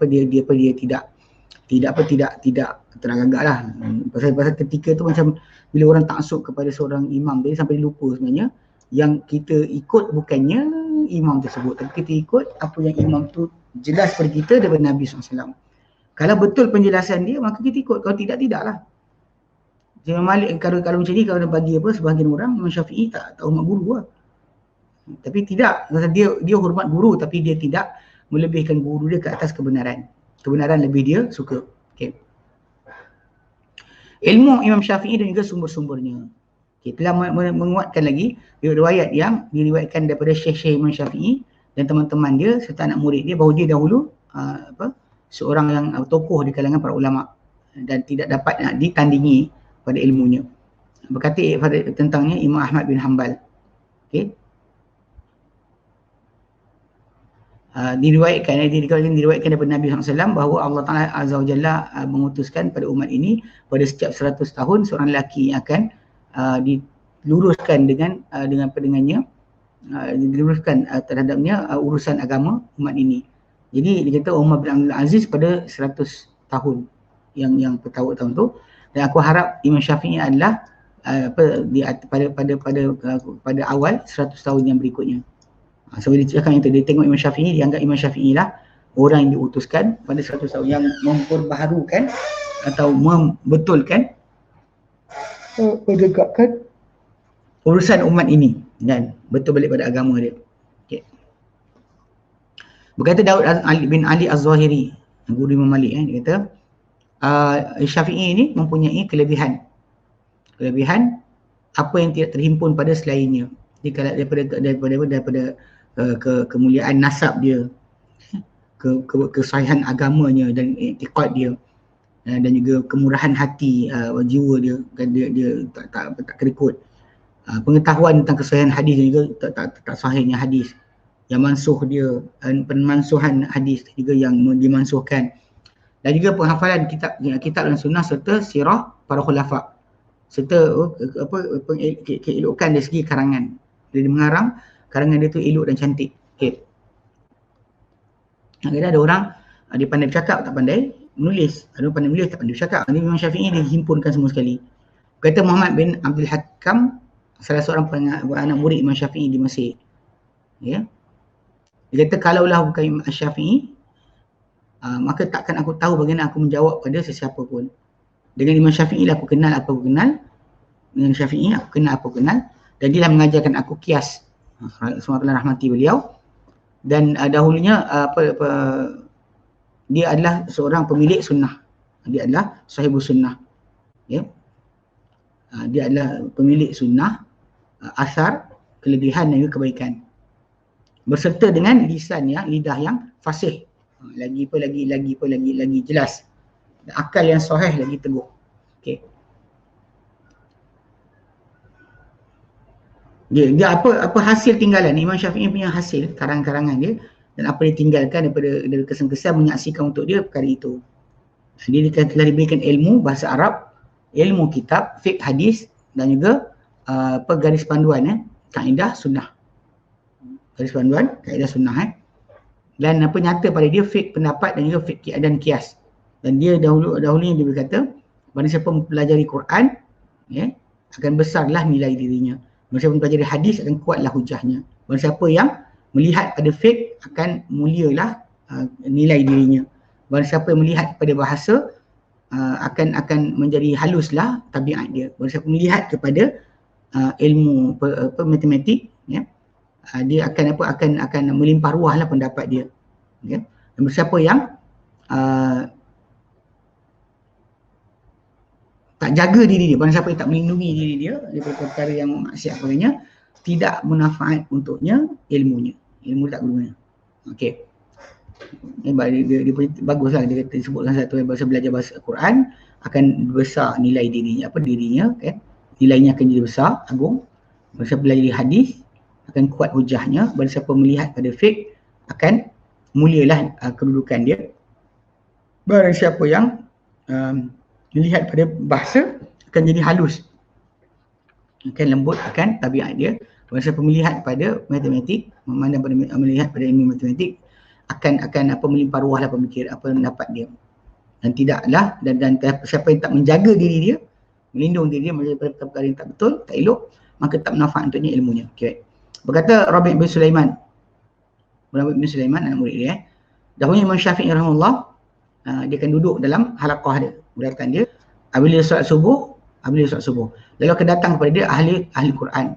S1: teragak-agak lah. Pasal ketika tu macam bila orang taksub kepada seorang imam, dia sampai lupa sebenarnya yang kita ikut bukannya imam tersebut, tapi kita ikut apa yang imam tu jelas kepada kita daripada Nabi SAW. Kalau betul penjelasan dia, maka kita ikut. Kalau tidak, tidaklah. Imam Malik kalau macam ni, kalau bagi sebahagian orang, Imam Syafi'i tak hormat guru lah. Tapi tidak, dia hormat guru, tapi dia tidak melebihkan guru dia ke atas kebenaran. Kebenaran lebih dia suka. Okay. Ilmu Imam Syafi'i dan juga sumber-sumbernya. Okay, telah menguatkan lagi riwayat yang diriwayatkan daripada Syekh Imam Syafi'i dan teman-teman dia serta anak murid dia bahawa dia dahulu seorang yang tokoh di kalangan para ulama dan tidak dapat ditandingi pada ilmunya. Berkata tentangnya Imam Ahmad bin Hanbal. Okay. Diriwayatkan daripada Nabi SAW bahawa Allah Ta'ala Azza wa Jalla mengutuskan pada umat ini pada setiap 100 tahun seorang lelaki yang akan diluruskan dengan diluruskan terhadapnya urusan agama umat ini. Jadi dia kata Umar bin Abdul Aziz pada 100 tahun yang pertama tahun tu, dan aku harap Imam Syafi'i adalah pada awal 100 tahun yang berikutnya. So dia cakap yang tu, dia tengok Imam Syafi'i, dia anggap Imam Syafi'i lah orang yang diutuskan pada 100 tahun yang memperbaharukan atau membetulkan, menegakkan urusan umat ini dan betul balik pada agama dia. Okay. Berkata Daud bin Ali Az-Zahiri, guru Imam Malik, dia kata Syafi'i ini mempunyai kelebihan apa yang tidak terhimpun pada selainnya. Dia daripada kemuliaan nasab dia, kesahihan agamanya dan i'tiqad dia, dan juga kemurahan hati jiwa dia, dia tak kerikut. Pengetahuan tentang kesahihan hadis dan juga tak sahihnya hadis, yang mansuh dia, pemansuhan hadis juga yang dimansuhkan, dan juga penghafalan kitab dan sunnah serta sirah para khulafa, serta keelokan dari segi karangan. Dia mengarang karangan dia tu elok dan cantik. Okay. Kadang-kadang ada orang dia pandai bercakap tak pandai menulis, ada orang pandai menulis tak pandai bercakap. Nanti Imam Syafi'i dia himpunkan semua sekali. Kata Muhammad bin Abdul Hakam, salah seorang anak murid Imam Syafi'i di Mesir. Ya. Dia kata kalaulah bukan Imam Syafi'i, maka takkan aku tahu bagaimana aku menjawab pada sesiapa pun. Dengan Imam Syafi'i lah aku kenal apa aku kenal. Dengan Syafi'i aku kenal apa aku kenal. Dan dia lah mengajarkan aku kias. Semua telah rahmati beliau. Dan dahulunya dia adalah seorang pemilik sunnah. Dia adalah sahibus sunnah. Ya. Dia adalah pemilik sunnah, asar, kelebihan dan juga kebaikan. Berserta dengan lidah yang fasih. Lagi jelas. Akal yang sahih lagi teguh. Okey. Dia apa hasil tinggalan Imam Syafi'i punya hasil karang-karangan dia, dan apa dia tinggalkan daripada kesan-kesan menyaksikan untuk dia perkara itu. Dia telah diberikan ilmu bahasa Arab, ilmu kitab, fiqh hadis, dan juga garis panduan kaedah sunnah. Garis panduan kaedah sunnah dan apa nyata pada dia fiqh pendapat dan juga fiqh dan kias. Dan dia dahulunya dia berkata, barang siapa mempelajari Quran, ya, akan besarlah nilai dirinya. Barang siapa mempelajari hadis, akan kuatlah hujahnya. Barang siapa yang melihat pada fiqh, akan mulialah nilai dirinya. Barang siapa yang melihat pada bahasa, akan menjadi haluslah tabiat dia. Barang siapa melihat kepada ilmu matematik, ya, dia akan melimpah ruahlah pendapat dia. Okay. Dan siapa yang tak jaga diri dia, barang siapa yang tak melindungi diri dia daripada perkara yang maksiat padanya, tidak bermanfaat untuknya ilmunya. Ilmu tak berguna. Okey. Dia baguslah dia kata, sebutkan satu yang bahasa belajar bahasa Quran akan besar nilai dirinya, dirinya kan. Nilainya akan jadi besar, agung. Barang siapa belajar hadis akan kuat hujahnya. Barang siapa melihat pada fiqh akan mulialah kedudukan dia. Barang siapa yang melihat pada bahasa akan jadi halus, akan lembut akan tabiat dia. Barang siapa melihat pada matematik, melihat pada ilmu matematik, akan melimpah ruahlah pemikiran pendapat dia. Dan tidaklah dan siapa yang tak menjaga diri dia, melindung diri dia daripada perkara yang tak betul, tak elok, maka tak manfaat untuknya ilmunya. Okay. Berkata Rabi' bin Sulaiman, anak murid dia, dahulunya Imam Syafi'i rahimahullah, dia akan duduk dalam halaqah dia, berdatang dia apabila solat subuh, lalu akan datang kepada dia ahli Quran,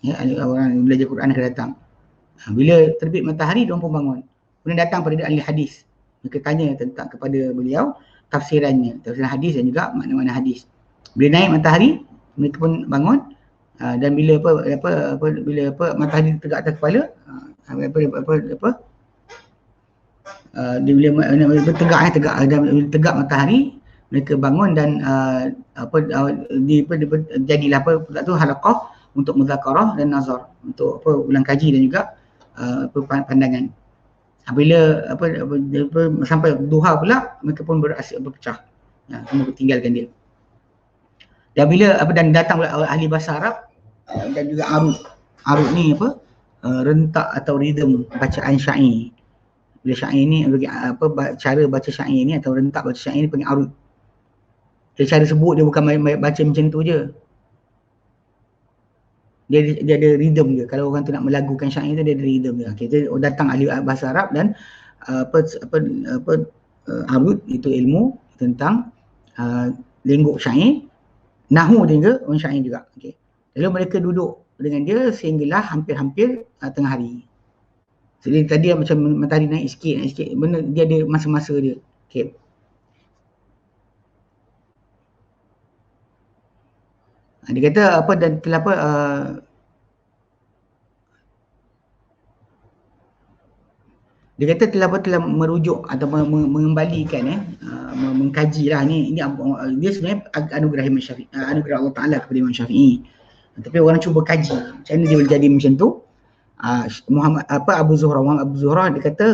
S1: ya, ahli orang belajar Quran akan datang. Bila terbit matahari, diorang pun bangun. Kemudian datang kepada dia ahli hadis, mereka tanya tentang kepada beliau tafsiran hadis dan juga makna-makna hadis. Bila naik matahari, mereka pun bangun, dan bila matahari tegak atas kepala, bila tegak matahari, mereka bangun dan jadilah halaqah untuk muzakarah dan nazar, untuk ulang kaji dan juga pandangan. Apabila sampai duha pula, mereka pun berpecah, semua tinggalkan dia. Dan bila datang pula ahli bahasa Arab dan juga arud ni rentak atau rhythm bacaan syair. Bila syair ni cara baca syair ni atau rentak baca syair ni panggil arud. Dia cara sebut dia bukan baca macam tu je. Dia ada rhythm dia. Kalau orang tu nak melagukan syair tu, dia ada rhythm dia. Okey, jadi datang ahli bahasa Arab dan arud itu ilmu tentang lenggok syair, nahwu dan juga orang syair juga. Okey. Lalu mereka duduk dengan dia sehinggalah hampir-hampir tengah hari. Jadi tadi macam matahari naik sikit. Benda dia ada masa-masa dia. Okey. Dia kata dan telah dia kata telah merujuk atau mengembalikan mengkajilah ni dia sebenarnya anugerah Imam Syafi'i, anugerah Allah Taala kepada Imam Syafi'i. Tapi orang cuba kaji macam mana dia boleh jadi macam tu. Abu Zuhrah dia kata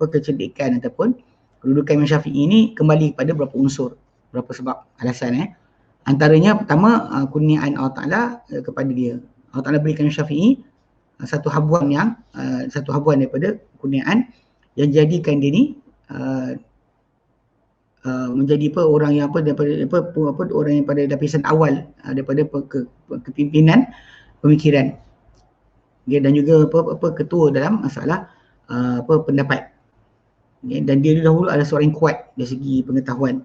S1: kecerdikan ataupun kedudukan Imam Syafi'i ini kembali kepada beberapa unsur, beberapa sebab alasan. Antaranya pertama, kurniaan Allah Taala kepada dia. Allah Taala berikan Syafi'i satu habuan daripada kurniaan yang jadikan dia ni menjadi orang yang orang yang pada lapisan awal daripada kepimpinan pemikiran dia, dan juga ketua dalam masalah pendapat. Dan dia dahulu adalah seorang yang kuat dari segi pengetahuan.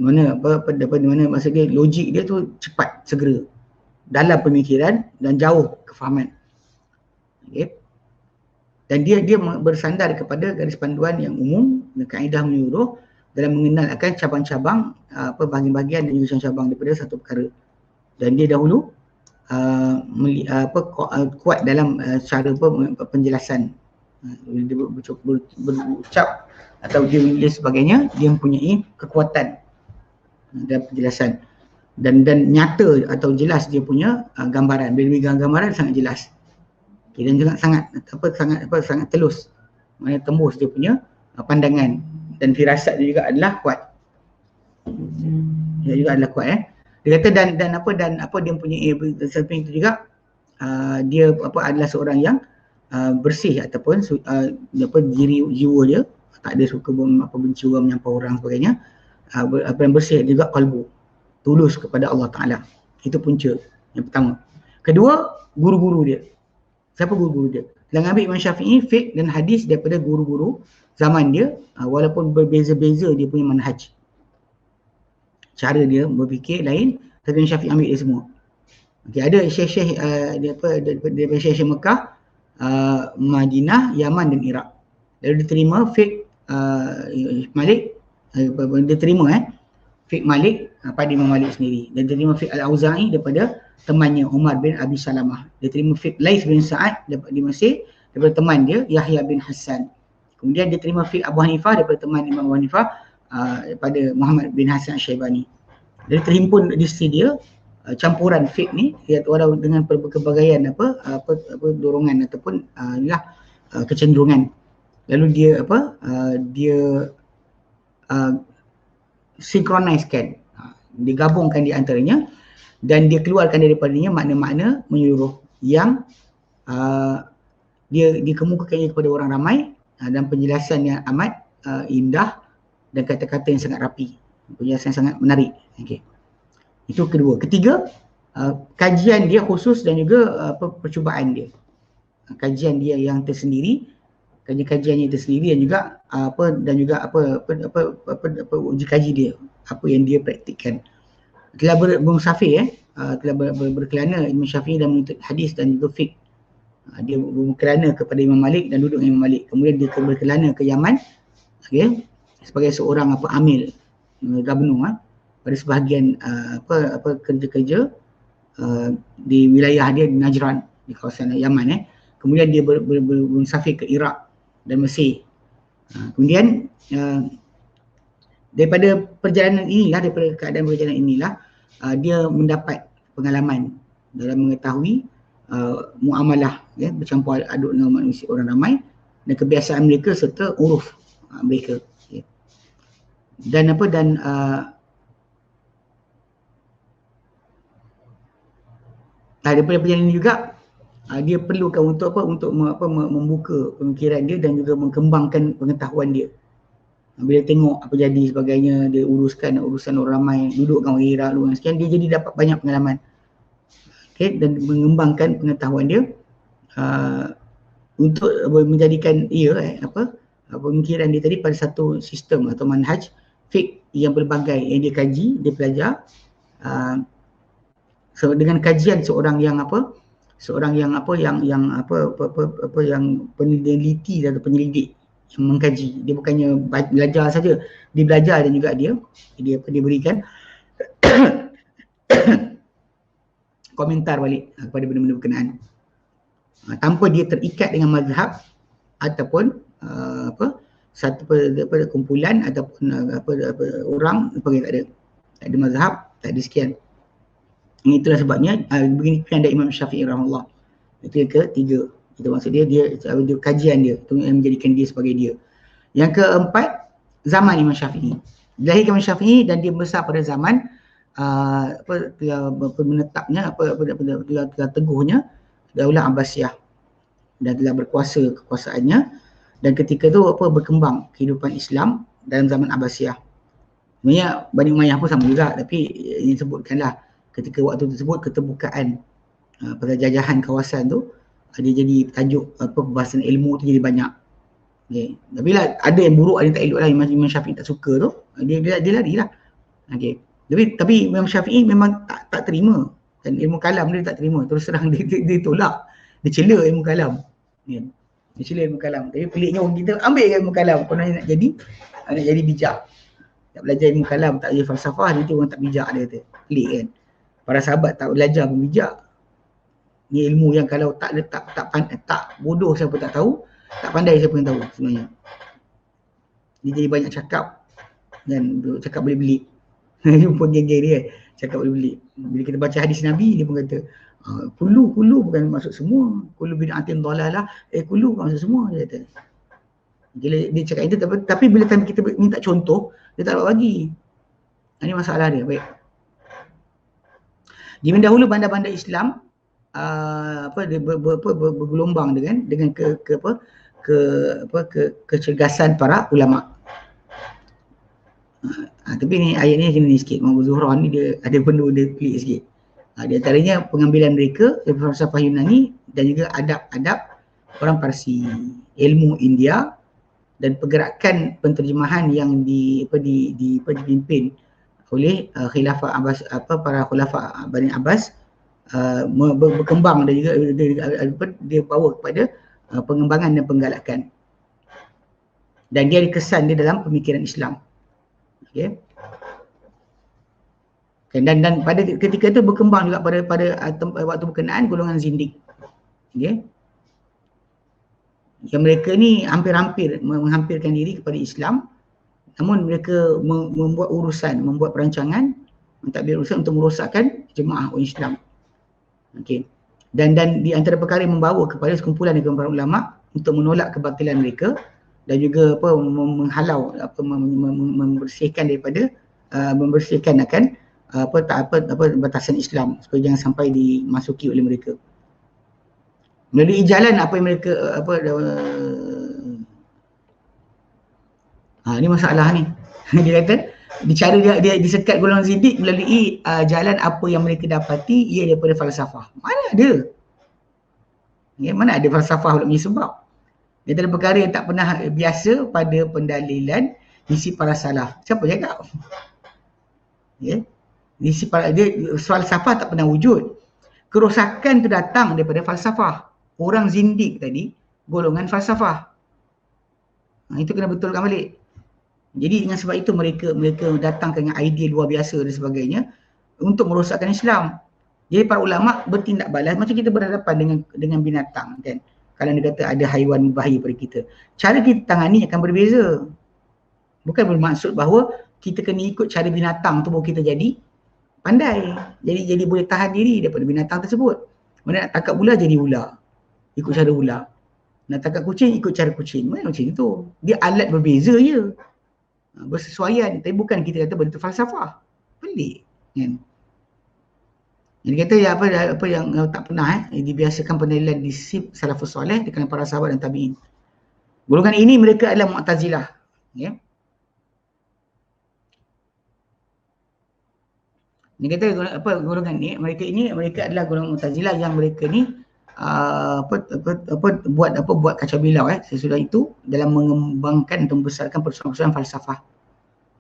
S1: Mana masa dia logik dia tu cepat, segera dalam pemikiran dan jauh kefahaman. Okay. Dan dia bersandar kepada garis panduan yang umum dan kaedah menyeluruh dalam mengenal akan cabang-cabang bahagian-bahagian dan juga cabang-cabang daripada satu perkara. Dan dia dahulu kuat dalam cara penjelasan Bila dia berucap atau dia menulis sebagainya, dia mempunyai kekuatan dan penjelasan dan nyata atau jelas dia punya gambaran. Bila gambaran sangat jelas. Okay, dan sangat telus. Maknanya tembus dia punya pandangan, dan firasat dia juga adalah kuat. Dia juga adalah kuat Dia kata dan dia mempunyai samping itu juga dia adalah seorang yang bersih ataupun diri jiwa dia tak ada suka benci orang, menyampah orang sebagainya. Apa yang bersih juga kalbu, tulus kepada Allah Taala. Itu punca yang pertama. Kedua, guru-guru dia. Siapa guru-guru dia? Dalam ambil Imam Syafi'i, fiqh dan hadis daripada guru-guru zaman dia, walaupun berbeza-beza dia punya manhaj, cara dia berfikir lain, tapi Imam Syafi'i ambil dia semua. Okay, ada syekh-syekh daripada syekh Mekah, Madinah, Yaman dan Iraq. Lalu diterima fiqh Malik, dia terima fiqh Malik pada Imam Malik sendiri, dan terima fiqh Al-Auza'i daripada temannya Umar bin Abi Salamah. Dia terima fiqh Lais bin Sa'ad di Mesir daripada teman dia Yahya bin Hassan. Kemudian dia terima fiqh Abu Hanifah daripada teman Imam Abu Hanifah daripada Muhammad bin Hasan Syaibani. Dia terhimpun di sisi dia campuran fiqh ni, walau dengan pelbagaian dorongan ataupun kecenderungan. Lalu dia sinkronisekan, digabungkan di antaranya, dan dia keluarkan daripadanya makna-makna menyeluruh yang dia dikemukakannya kepada orang ramai, dan penjelasan yang amat indah dan kata-kata yang sangat rapi, penjelasan yang sangat menarik. Okay. Itu kedua. Ketiga, kajian dia khusus dan juga percubaan dia. Kajian dia yang tersendiri, kajiannya tersendiri, dan juga uji kaji dia, apa yang dia praktikkan. Telah bermusafir telah berkelana Imam Syafi'i dan menuntut hadis dan juga fiqh. Dia berkelana kepada Imam Malik dan duduk dengan Imam Malik. Kemudian dia berkelana ke Yaman, sebagai seorang amil, gubernur pada sebahagian kerja-kerja di wilayah dia di Najran, di kawasan Yaman. Kemudian dia bermusafir ke Iraq dan Mesir. Kemudian daripada keadaan perjalanan inilah dia mendapat pengalaman dalam mengetahui muamalah, bercampur aduk dengan manusia orang ramai, dan kebiasaan mereka serta uruf mereka. Dan daripada perjalanan ini juga dia perlukan untuk membuka pemikiran dia dan juga mengembangkan pengetahuan dia. Bila tengok apa jadi sebagainya, dia uruskan urusan orang ramai, dudukkan orang Iraq dan sekian, dia jadi dapat banyak pengalaman. Dan mengembangkan pengetahuan dia untuk menjadikan pemikiran dia tadi pada satu sistem atau manhaj fiqh yang berbagai yang dia kaji, dia belajar dengan kajian seorang yang peneliti atau penyelidik yang mengkaji. Dia bukannya belajar saja, dia belajar dan juga dia berikan komentar balik kepada benda-benda berkenaan, tanpa dia terikat dengan mazhab ataupun satu kumpulan ataupun orang, tak ada mazhab, tak ada sekian. Itulah sebabnya begini pilihan dari Imam Syafi'i rahimahullah. Itu yang ketiga. Itu maksud dia kajian dia, itu yang menjadikan dia sebagai dia. Yang keempat, zaman Imam Syafi'i. Dilahirkan Imam Syafi'i dan dia besar pada zaman menetapnya telah teguhnya Daulah Abbasiyah, dan telah berkuasa kekuasaannya, dan ketika tu berkembang kehidupan Islam dalam zaman Abbasiyah. Sebenarnya Bani Umayyah pun sama juga, tapi ini sebutkanlah ketika waktu tersebut keterbukaan pada jajahan kawasan tu, dia jadi tajuk pembahasan ilmu tu jadi banyak. Tapi lah ada yang buruk, ada yang tak elok lah. Imam Syafi'i tak suka tu, dia lari lah. Tapi Imam Syafi'i memang tak terima, dan ilmu kalam dia tak terima. Terus terang dia tolak, dia cela ilmu kalam. Dia cela ilmu kalam. Tapi peliknya orang kita ambil ilmu kalam, kalau nak jadi bijak. Tak belajar ilmu kalam, tak belajar falsafah, nanti orang tak bijak, dia kata. Pelik kan. Para sahabat tak belajar pun bijak. Ni ilmu yang kalau tak bodoh siapa tak tahu, Tak pandai siapa yang tahu sebenarnya. Dia jadi banyak cakap dan cakap boleh beli. Jumpa geng-geng dia cakap boleh beli. Bila kita baca hadis Nabi, dia pun kata kulu bukan maksud semua. Kulu bid'atin dhalalah, kulu bukan maksud semua, dia kata. Bila dia cakap itu, tapi bila time kita minta contoh, dia tak dapat bagi. Ini masalah dia. Baik. Zaman dahulu bandar-bandar Islam dia bergelombang dengan kecergasan para ulama. Tapi ni ayat ni macam ni sikit. Muhammad Zuhra ni dia ada benda dia pelik sikit. Di antaranya pengambilan mereka daripada falsafah Yunani dan juga adab-adab orang Parsi, ilmu India dan pergerakan penterjemahan yang dipimpin oleh khilafah Abbas, para khulafah Bani Abbas berkembang dan juga dia bawa kepada pengembangan dan penggalakan. Dan dia ada kesan dia dalam pemikiran Islam. Okey. Dan pada ketika itu berkembang juga pada waktu berkenaan golongan zindik. Okey. Yang mereka ni hampir-hampir menghampirkan diri kepada Islam, namun mereka membuat perancangan, mentadbir urusan untuk merosakkan jemaah Islam. Okey. Dan di antara perkara yang membawa kepada sekumpulan para ulama untuk menolak kebatilan mereka dan juga menghalau membersihkan daripada membersihkan akan batasan Islam supaya jangan sampai dimasuki oleh mereka. Melalui jalan apa yang mereka ini masalah ni. Dia kata cara dia disekat golongan zindik melalui jalan apa yang mereka dapati ia daripada falsafah. Mana ada? Ya, mana ada falsafah pula punya sebab? Dia ada perkara yang tak pernah biasa pada pendalilan isi para salaf. Siapa cakap? Ya. Falsafah tak pernah wujud. Kerosakan tu datang daripada falsafah. Orang zindik tadi golongan falsafah. Itu kena betulkan balik. Jadi dengan sebab itu mereka datangkan dengan idea luar biasa dan sebagainya untuk merosakkan Islam. Jadi para ulama bertindak balas macam kita berhadapan dengan binatang kan. Kalau dia kata ada haiwan berbahaya pada kita, cara kita tangani akan berbeza. Bukan bermaksud bahawa kita kena ikut cara binatang tu baru kita jadi pandai. Jadi boleh tahan diri daripada binatang tersebut. Mana nak tangkap ular jadi ular. Ikut cara ular. Nak tangkap kucing ikut cara kucing. Mana macam itu. Dia alat berbeza je. Bersesuaian. Tapi bukan kita kata benda tu falsafah. Pelik. Kan? Dia kata ya, apa yang tak pernah dibiasakan pendalilan disip salafus soleh di kalangan para sahabat dan tabi'in. Golongan ini mereka adalah Mu'tazilah. Ya. Dia kata golongan ni mereka adalah golongan Mu'tazilah yang mereka ni buat kacau bilau sesudah itu dalam mengembangkan dan membesarkan persoalan-persoalan falsafah.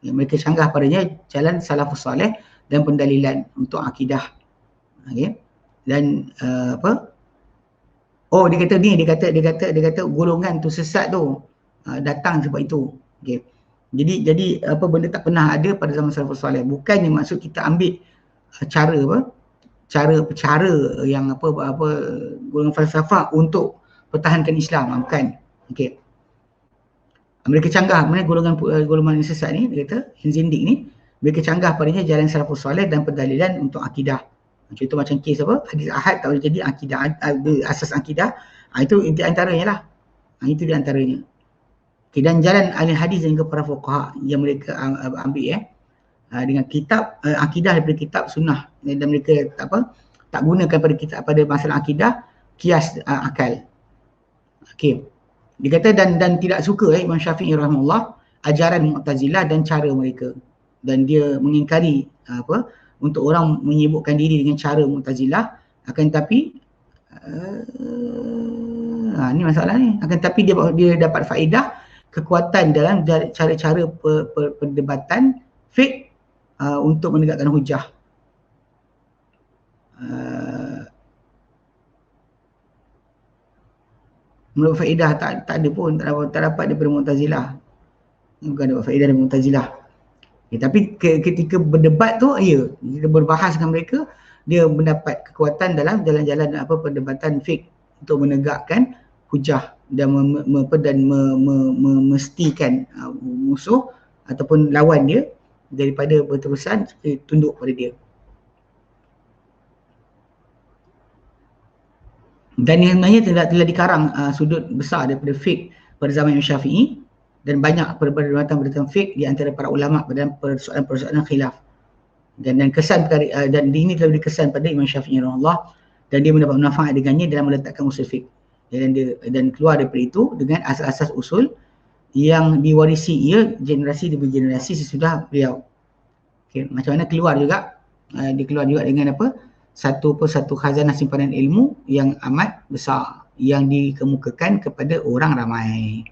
S1: Ya, mereka canggah padanya jalan salafus soleh dan pendalilan untuk akidah. Okay. Dan dia kata golongan tu sesat tu datang sebab itu. Okay. Jadi benda tak pernah ada pada zaman salafus soleh. Bukannya maksud kita ambil cara yang golongan falsafah untuk pertahankan Islam, bukan. Okey. Mereka canggah mana golongan yang sesat ni, dia kata yang zindik ni, mereka canggah padanya jalan salafus soleh dan pendalilan untuk akidah. Contoh macam kes hadis ahad tak boleh jadi akidah, asas akidah. Itu di antaranya lah. Itu di antaranya. Okay, dan jalan ahli hadis dan juga para fuqaha yang mereka ambil dengan kitab akidah daripada kitab sunnah, dan mereka tak gunakan pada masalah akidah kias akal. Okey. Dia kata dan tidak suka Imam Syafi'i rahimahullah ajaran Mu'tazilah dan cara mereka, dan dia mengingkari untuk orang menyibukkan diri dengan cara Mu'tazilah, akan tapi ni masalah ni, akan tapi dia dapat faedah kekuatan dalam cara-cara perdebatan fiqh untuk menegakkan hujah. Menurut faedah tak ada pun, tak dapat daripada Mu'tazilah. Bukan dapat faedah dari Mu'tazilah. Tapi ketika berdebat tu, kita berbahas dengan mereka, dia mendapat kekuatan dalam jalan-jalan perdebatan fiqh untuk menegakkan hujah dan memastikan musuh ataupun lawan dia daripada berterusan tunduk pada dia. Dan yang sebenarnya telah dikarang sudut besar daripada fiqh pada zaman Imam Syafi'i, dan banyak perdebatan fiqh di antara para ulama dalam persoalan-persoalan khilaf. Dan kesan dan ini telah dikesan pada Imam Syafi'i rahimahullah, dan dia mendapat manfaat dengannya dalam meletakkan usul fiqh. Dan keluar daripada itu dengan asas-asas usul yang diwarisi ia generasi demi generasi sesudah beliau. Okay, macam mana keluar juga, dia keluar juga dengan apa? Satu khazanah simpanan ilmu yang amat besar yang dikemukakan kepada orang ramai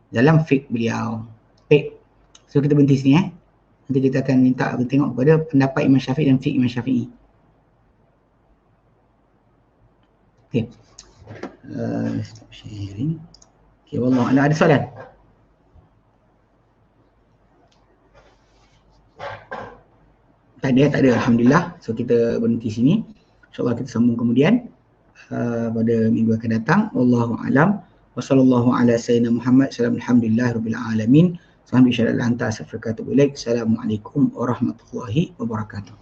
S1: dalam fiqh beliau. Baik, so kita berhenti sini nanti kita akan minta tengok kepada pendapat Imam Syafi'i dan fiqh Imam Syafi'i. Okay, stop sharing. Okay, wallah, ada soalan? Tak ada, alhamdulillah. So kita berhenti sini. InsyaAllah kita sambung kemudian pada minggu akan datang. Wallahu a'lam. Wa sallallahu ala sayyidina Muhammad. Alhamdulillahirabbil alamin. Assalamualaikum warahmatullahi wabarakatuh.